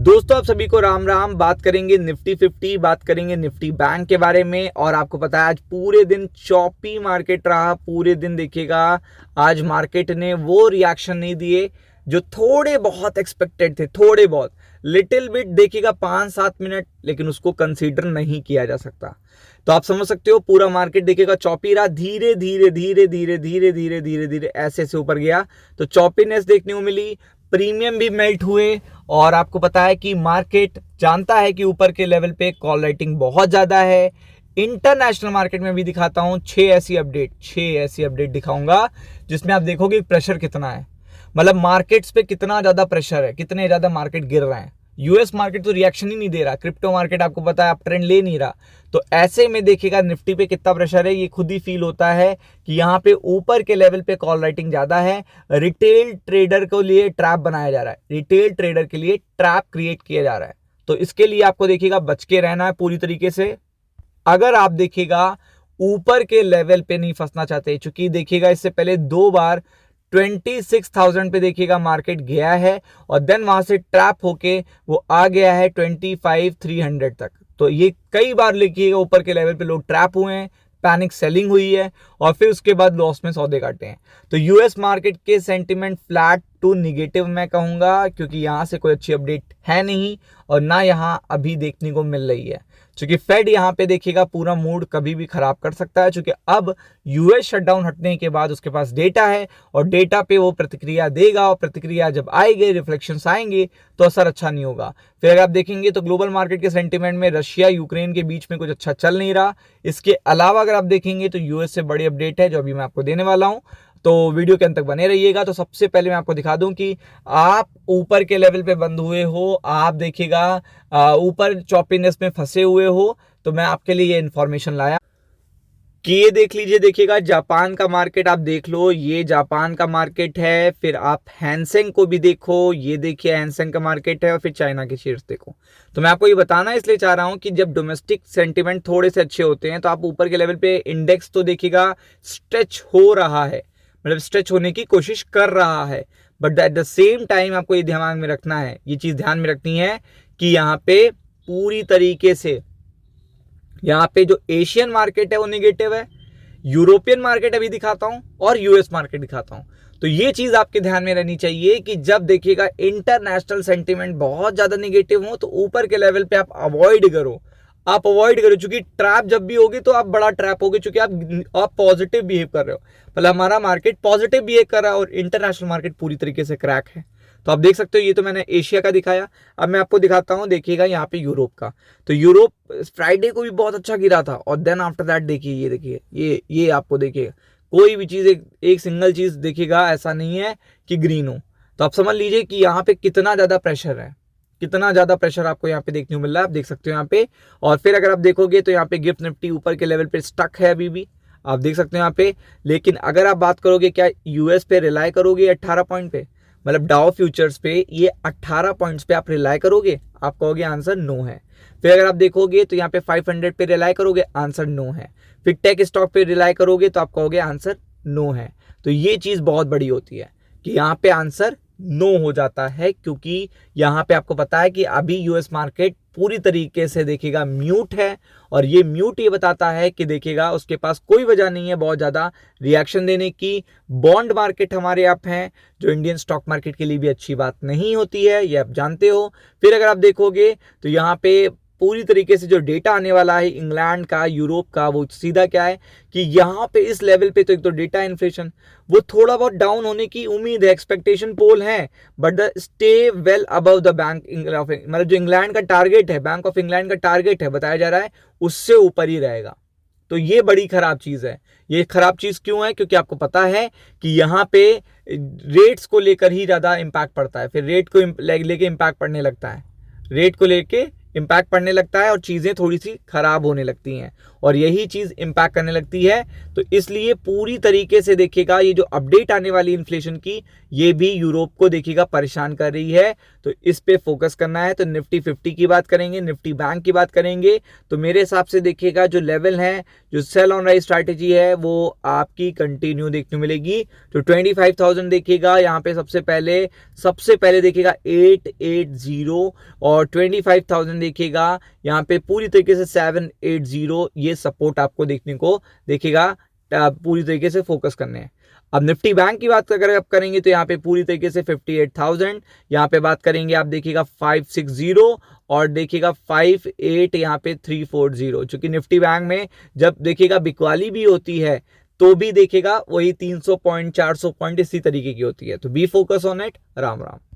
दोस्तों आप सभी को राम राम। बात करेंगे निफ्टी 50, बात करेंगे निफ्टी बैंक के बारे में। और आपको पता है आज पूरे दिन चॉपी मार्केट रहा। पूरे दिन देखिएगा आज मार्केट ने वो रिएक्शन नहीं दिए जो थोड़े बहुत एक्सपेक्टेड थे, थोड़े बहुत लिटिल बिट देखिएगा 5-7 मिनट, लेकिन उसको कंसीडर नहीं किया जा सकता। तो आप समझ सकते हो पूरा मार्केट देखिएगा चॉपी रहा, धीरे धीरे धीरे धीरे धीरे धीरे धीरे धीरे ऐसे ऐसे ऊपर गया तो चॉपीनेस देखने को मिली। प्रीमियम भी मेल्ट हुए और आपको पता है कि मार्केट जानता है कि ऊपर के लेवल पे कॉल राइटिंग बहुत ज्यादा है। इंटरनेशनल मार्केट में भी दिखाता हूं 6 ऐसी अपडेट दिखाऊंगा जिसमें आप देखोगे प्रेशर कितना है, मतलब मार्केट्स पे कितना ज्यादा प्रेशर है, कितने ज्यादा मार्केट गिर रहे हैं। यूएस मार्केट तो रिएक्शन ही नहीं दे रहा, क्रिप्टो मार्केट आपको पता है अप ट्रेंड ले नहीं रहा। तो ऐसे में देखिएगा निफ्टी पे कितना प्रेशर है, ये खुद ही फील होता है कि यहाँ पे ऊपर के लेवल पे कॉल राइटिंग ज्यादा है। रिटेल ट्रेडर के लिए ट्रैप बनाया जा रहा है, रिटेल ट्रेडर के लिए ट्रैप क्रिएट किया जा रहा है। तो इसके लिए आपको देखिएगा बच के रहना है पूरी तरीके से। अगर आप देखिएगा ऊपर के लेवल पे नहीं फंसना चाहते, चूंकि देखिएगा इससे पहले 2 बार 26,000 पे देखिएगा मार्केट गया है और देन वहां से ट्रैप होके वो आ गया है 25,300 तक। तो ये कई बार देखिएगा ऊपर के लेवल पे लोग ट्रैप हुए हैं, पैनिक सेलिंग हुई है और फिर उसके बाद लॉस में सौदे काटे हैं। तो यूएस मार्केट के सेंटिमेंट फ्लैट टू निगेटिव मैं कहूंगा, क्योंकि यहां से कोई अच्छी अपडेट है नहीं और ना यहां अभी देखने को मिल रही है। क्योंकि फेड यहाँ पे देखिएगा पूरा मूड कभी भी खराब कर सकता है, क्योंकि अब यूएस शटडाउन हटने के बाद उसके पास डेटा है और डेटा पे वो प्रतिक्रिया देगा और प्रतिक्रिया जब आएगी, रिफ्लेक्शंस आएंगे तो असर अच्छा नहीं होगा। फिर अगर आप देखेंगे तो ग्लोबल मार्केट के सेंटीमेंट में रशिया यूक्रेन के बीच में कुछ अच्छा चल नहीं रहा। इसके अलावा अगर आप देखेंगे तो यूएस से बड़ी अपडेट है जो अभी मैं आपको देने वाला हूं, तो वीडियो के अंत तक बने रहिएगा। तो सबसे पहले मैं आपको दिखा दूं कि आप ऊपर के लेवल पे बंद हुए हो, आप देखिएगा ऊपर चॉपीनेस में फंसे हुए हो, तो मैं आपके लिए ये इन्फॉर्मेशन लाया कि ये देख लीजिए। देखिएगा जापान का मार्केट आप देख लो, ये जापान का मार्केट है। फिर आप हैंसेंग को भी देखो, ये देखिए हैंसेंग का मार्केट है। और फिर चाइना के शेयर्स देखो। तो मैं आपको ये बताना इसलिए चाह रहा हूं कि जब डोमेस्टिक सेंटीमेंट थोड़े से अच्छे होते हैं तो आप ऊपर के लेवल पे इंडेक्स तो देखिएगा स्ट्रेच हो रहा है, मतलब स्ट्रेच होने की कोशिश कर रहा है। But at the same time आपको ये दिमाग में रखना है, ये चीज ध्यान में रखनी है कि यहाँ पे पूरी तरीके से यहाँ पे जो एशियन मार्केट है वो निगेटिव है, यूरोपियन मार्केट अभी दिखाता हूं और यूएस मार्केट दिखाता हूं। तो ये चीज आपके ध्यान में रहनी चाहिए कि जब देखिएगा इंटरनेशनल सेंटीमेंट बहुत ज्यादा निगेटिव हो तो ऊपर के लेवल पे आप अवॉइड करो, चूंकि ट्रैप जब भी होगी तो आप बड़ा ट्रैप होगी, चूंकि आप पॉजिटिव बिहेव कर रहे हो। मतलब हमारा मार्केट पॉजिटिव बिहेव कर रहा है और इंटरनेशनल मार्केट पूरी तरीके से क्रैक है। तो आप देख सकते हो, ये तो मैंने एशिया का दिखाया। अब मैं आपको दिखाता हूं देखिएगा यहाँ पे यूरोप का। तो यूरोप फ्राइडे को भी बहुत अच्छा गिरा था और देन आफ्टर दैट देखिए, ये देखिए, ये आपको देखिएगा कोई भी चीज एक सिंगल चीज देखिएगा ऐसा नहीं है कि ग्रीन हो। तो आप समझ लीजिए कि यहाँ पे कितना ज्यादा प्रेशर है, कितना ज्यादा प्रेशर आपको यहाँ पे देखने को मिल रहा है। आप देख सकते हो यहाँ पे। और फिर अगर आप देखोगे तो यहाँ पे गिफ्ट निफ्टी ऊपर के लेवल पे स्टक है अभी भी, आप देख सकते हो यहाँ पे। लेकिन अगर आप बात करोगे क्या यूएस पे रिलाई करोगे 18 पॉइंट पे, मतलब डाउ फ्यूचर्स पे ये 18 पॉइंट्स पे आप रिलाई करोगे, आप कहोगे आंसर नो है। फिर अगर आप देखोगे तो यहाँ पे 500 पे रिलाई करोगे, आंसर नो है। फिर टेक स्टॉक पे रिलाई करोगे तो आप कहोगे आंसर नो है। तो ये चीज बहुत बड़ी होती है कि यहाँ पे आंसर नो हो जाता है, क्योंकि यहाँ पे आपको पता है कि अभी यूएस मार्केट पूरी तरीके से देखिएगा म्यूट है। और ये म्यूट ये बताता है कि देखिएगा उसके पास कोई वजह नहीं है बहुत ज्यादा रिएक्शन देने की। बॉन्ड मार्केट हमारे अप हैं, जो इंडियन स्टॉक मार्केट के लिए भी अच्छी बात नहीं होती है, ये आप जानते हो। फिर अगर आप देखोगे तो यहाँ पे पूरी तरीके से जो डेटा आने वाला है इंग्लैंड का, यूरोप का, वो सीधा क्या है कि यहाँ पे इस लेवल पे तो एक तो डेटा इन्फ्लेशन वो थोड़ा बहुत डाउन होने की उम्मीद है, एक्सपेक्टेशन पोल है, but the stay well above the bank, मतलब जो इंग्लैंड का टारगेट है, बैंक ऑफ इंग्लैंड का टारगेट है बताया जा रहा है, उससे ऊपर ही रहेगा। तो ये बड़ी खराब चीज है। ये खराब चीज क्यों है? क्योंकि आपको पता है कि यहाँ पे रेट्स को लेकर ही ज्यादा इंपैक्ट पड़ता है। फिर रेट को लेके इंपैक्ट पड़ने लगता है, रेट को लेके इंपैक्ट पड़ने लगता है और चीजें थोड़ी सी खराब होने लगती हैं। और यही चीज इंपैक्ट करने लगती है। तो इसलिए पूरी तरीके से देखिएगा ये जो अपडेट आने वाली इन्फ्लेशन की, ये भी यूरोप को देखिएगा परेशान कर रही है, तो इस पे फोकस करना है। तो निफ्टी 50 की बात करेंगे, निफ्टी बैंक की बात करेंगे, तो मेरे हिसाब से देखिएगा जो लेवल है, जो सेल ऑन राइज स्ट्रैटेजी है, वो आपकी कंटिन्यू देखने मिलेगी। तो 25,000 देखिएगा यहाँ पे सबसे पहले देखिएगा 880, और 25,000 देखिएगा यहाँ पे पूरी तरीके से 780, ये सपोर्ट आपको देखने को देखिएगा, पूरी तरीके से फोकस करने हैं। अब निफ्टी बैंक की बात अगर आप करेंगे तो यहाँ पे पूरी तरीके से 58,000, यहाँ पे बात करेंगे आप देखिएगा 560, और देखिएगा 58 यहाँ पे 340, चूंकि निफ्टी बैंक में जब देखिएगा बिकवाली भी होती है तो भी देखिएगा वही 300 पॉइंट 400 पॉइंट इसी तरीके की होती है। तो B focus on it. Ram Ram.